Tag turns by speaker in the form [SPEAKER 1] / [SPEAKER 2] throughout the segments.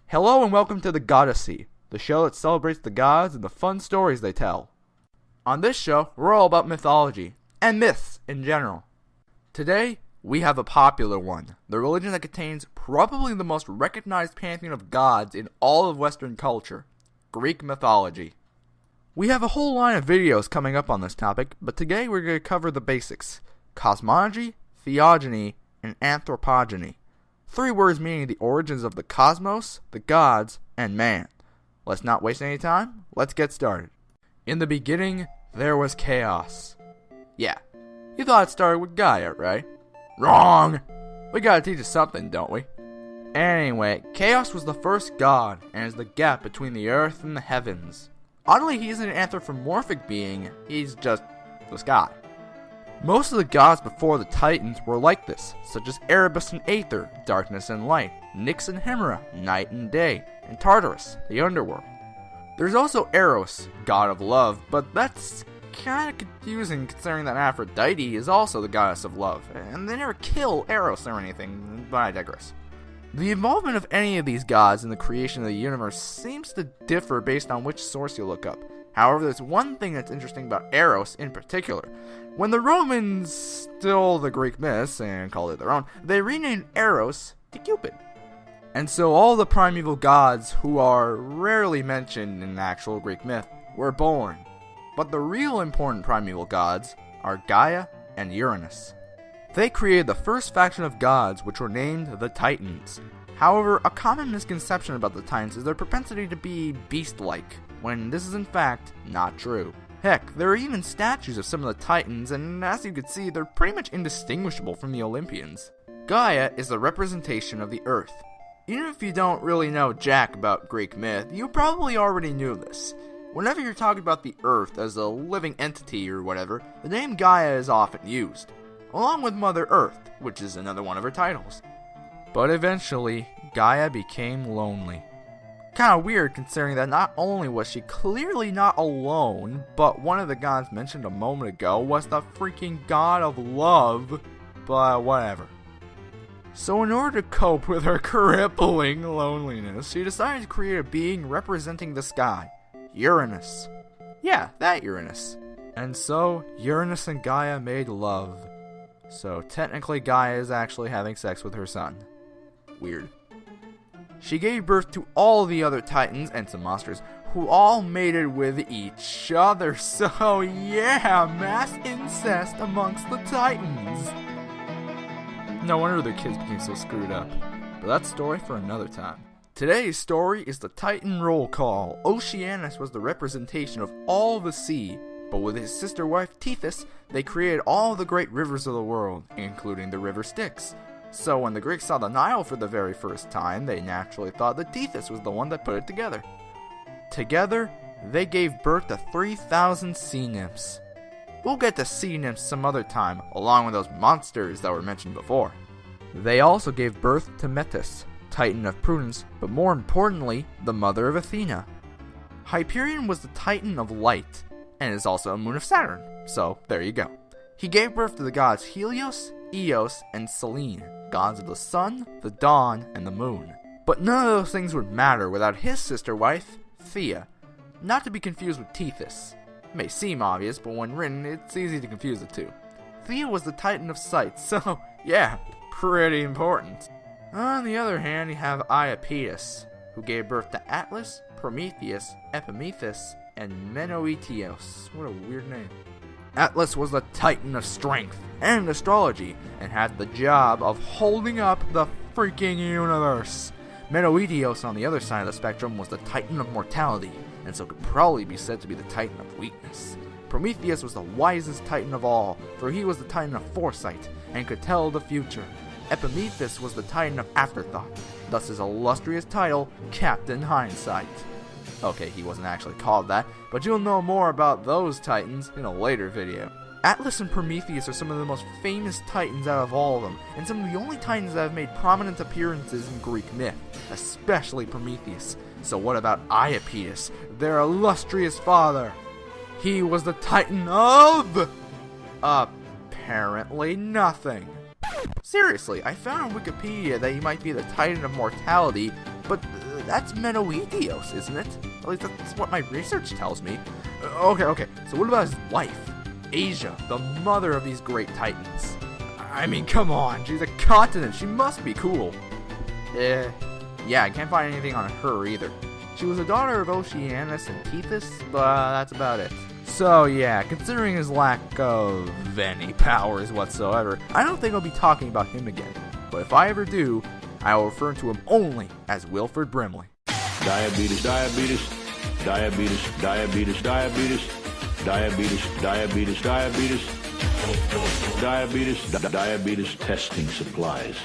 [SPEAKER 1] Hello and welcome to the Godyssey, the show that celebrates the gods and the fun stories they tell. On this show, we're all about mythology, and myths in general. Today, we have a popular one, the religion that contains probably the most recognized pantheon of gods in all of Western culture, Greek mythology. We have a whole line of videos coming up on this topic, but today we're going to cover the basics: cosmology, theogony, and anthropogeny. 3 words meaning the origins of the cosmos, the gods, and man. Let's not waste any time, let's get started. In the beginning, there was chaos. Yeah, you thought it started with Gaia, right? Wrong! We gotta teach us something, don't we? Anyway, Chaos was the first god, and is the gap between the earth and the heavens. Oddly, he isn't an anthropomorphic being, he's just the sky. Most of the gods before the Titans were like this, such as Erebus and Aether, darkness and light, Nyx and Hemera, night and day, and Tartarus, the underworld. There's also Eros, god of love, but that's kinda confusing considering that Aphrodite is also the goddess of love, and they never kill Eros or anything, but I digress. The involvement of any of these gods in the creation of the universe seems to differ based on which source you look up. However, there's one thing that's interesting about Eros in particular. When the Romans stole the Greek myths and called it their own, they renamed Eros to Cupid. And so all the primeval gods, who are rarely mentioned in actual Greek myth, were born. But the real important primeval gods are Gaia and Uranus. They created the first faction of gods, which were named the Titans. However, a common misconception about the Titans is their propensity to be beast-like, when this is in fact not true. Heck, there are even statues of some of the Titans, and as you can see, they're pretty much indistinguishable from the Olympians. Gaia is the representation of the Earth. Even if you don't really know jack about Greek myth, you probably already knew this. Whenever you're talking about the Earth as a living entity or whatever, the name Gaia is often used, along with Mother Earth, which is another one of her titles. But eventually, Gaia became lonely. Kinda weird considering that not only was she clearly not alone, but one of the gods mentioned a moment ago was the freaking god of love, but whatever. So in order to cope with her crippling loneliness, she decided to create a being representing the sky, Uranus. Yeah, that Uranus. And so, Uranus and Gaia made love. So technically Gaia is actually having sex with her son. Weird. She gave birth to all the other Titans and some monsters, who all mated with each other, so yeah, mass incest amongst the Titans. No wonder their kids became so screwed up. But that's a story for another time. Today's story is the Titan roll call. Oceanus was the representation of all the sea, but with his sister wife Tethys, they created all the great rivers of the world, including the river Styx. So when the Greeks saw the Nile for the very first time, they naturally thought that Tethys was the one that put it together. Together, they gave birth to 3,000 sea nymphs. We'll get to sea nymphs some other time, along with those monsters that were mentioned before. They also gave birth to Metis, Titan of prudence, but more importantly, the mother of Athena. Hyperion was the Titan of light, and is also a moon of Saturn, so there you go. He gave birth to the gods Helios, Eos, and Selene, gods of the sun, the dawn, and the moon. But none of those things would matter without his sister wife, Thea, not to be confused with Tethys. It may seem obvious, but when written, it's easy to confuse the two. Thea was the Titan of sight, so yeah, pretty important. On the other hand, you have Iapetus, who gave birth to Atlas, Prometheus, Epimetheus, and Menoetios. What a weird name. Atlas was the Titan of strength and astrology, and had the job of holding up the freaking universe. Menoetios, on the other side of the spectrum, was the Titan of mortality, and so could probably be said to be the Titan of weakness. Prometheus was the wisest Titan of all, for he was the Titan of foresight, and could tell the future. Epimetheus was the Titan of afterthought, thus his illustrious title, Captain Hindsight. Okay, he wasn't actually called that, but you'll know more about those Titans in a later video. Atlas and Prometheus are some of the most famous Titans out of all of them, and some of the only Titans that have made prominent appearances in Greek myth, especially Prometheus. So what about Iapetus, their illustrious father? He was the Titan of... apparently nothing. Seriously, I found on Wikipedia that he might be the Titan of mortality, but that's Menoetios, isn't it? At least that's what my research tells me. Okay, so what about his wife? Asia, the mother of these great titans. I mean, come on, she's a continent, she must be cool. Yeah, I can't find anything on her either. She was a daughter of Oceanus and Tethys, but that's about it. So yeah, considering his lack of any powers whatsoever, I don't think I'll be talking about him again. But if I ever do, I will refer to him only as Wilford Brimley.
[SPEAKER 2] Diabetes, diabetes, diabetes, diabetes, diabetes, diabetes, diabetes, diabetes, diabetes testing supplies.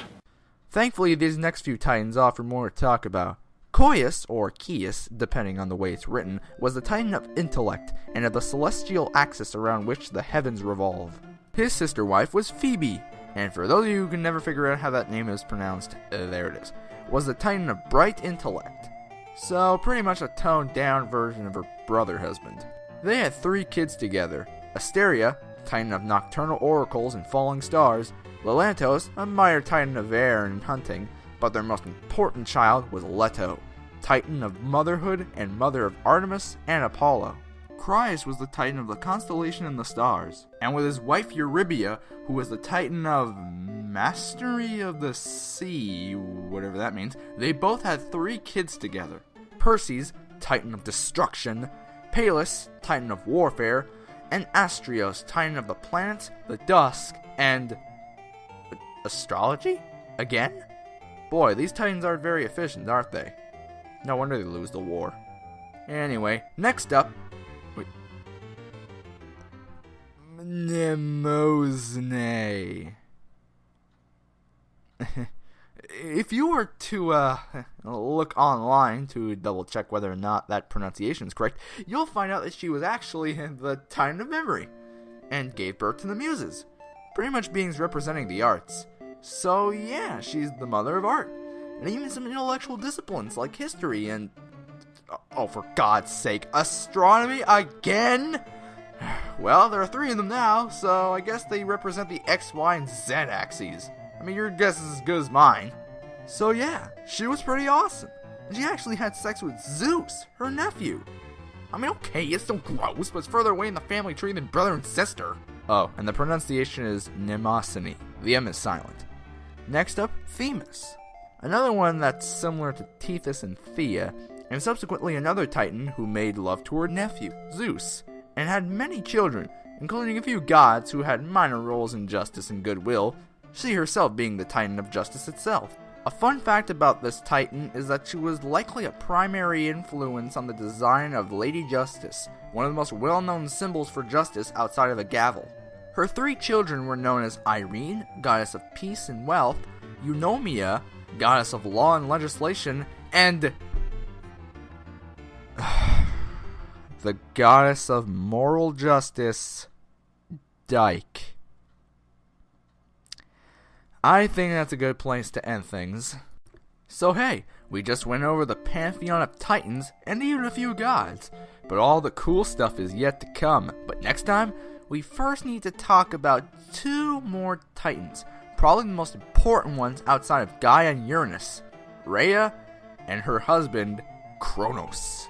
[SPEAKER 1] Thankfully, these next few titans offer more to talk about. Koius, or Kius, depending on the way it's written, was the titan of intellect, and of the celestial axis around which the heavens revolve. His sister wife was Phoebe, and for those of you who can never figure out how that name is pronounced, there it is, was the titan of bright intellect. So, pretty much a toned-down version of her brother husband. They had 3 kids together: Asteria, titan of nocturnal oracles and falling stars; Lelantos, a minor titan of air and hunting, but their most important child was Leto, titan of motherhood and mother of Artemis and Apollo. Crius was the titan of the constellation and the stars, and with his wife Eurybia, who was the titan of mastery of the sea, whatever that means, they both had 3 kids together: Perses, titan of destruction; Pallas, titan of warfare; and Astrios, titan of the planets, the dusk, and astrology? Again? Boy, these titans aren't very efficient, aren't they? No wonder they lose the war. Anyway, next up... Mnemosyne. If you were to look online to double check whether or not that pronunciation is correct, you'll find out that she was actually the titan of memory, and gave birth to the Muses, pretty much beings representing the arts. So yeah, she's the mother of art, and even some intellectual disciplines like history and, oh for God's sake, astronomy again? Well, there are 3 of them now, so I guess they represent the X, Y, and Z axes. I mean, your guess is as good as mine. So yeah, she was pretty awesome, and she actually had sex with Zeus, her nephew. I mean, okay, it's so gross, but it's further away in the family tree than brother and sister. Oh, and the pronunciation is Mnemosyne. The M is silent. Next up, Themis. Another one that's similar to Tethys and Thea, and subsequently another titan who made love to her nephew, Zeus, and had many children, including a few gods who had minor roles in justice and goodwill, she herself being the titan of justice itself. A fun fact about this titan is that she was likely a primary influence on the design of Lady Justice, one of the most well-known symbols for justice outside of a gavel. Her 3 children were known as Irene, goddess of peace and wealth; Eunomia, goddess of law and legislation; and the goddess of moral justice, Dyke. I think that's a good place to end things. So hey, we just went over the pantheon of titans and even a few gods, but all the cool stuff is yet to come. But next time, we first need to talk about 2 more titans, probably the most important ones outside of Gaia and Uranus, Rhea and her husband, Kronos.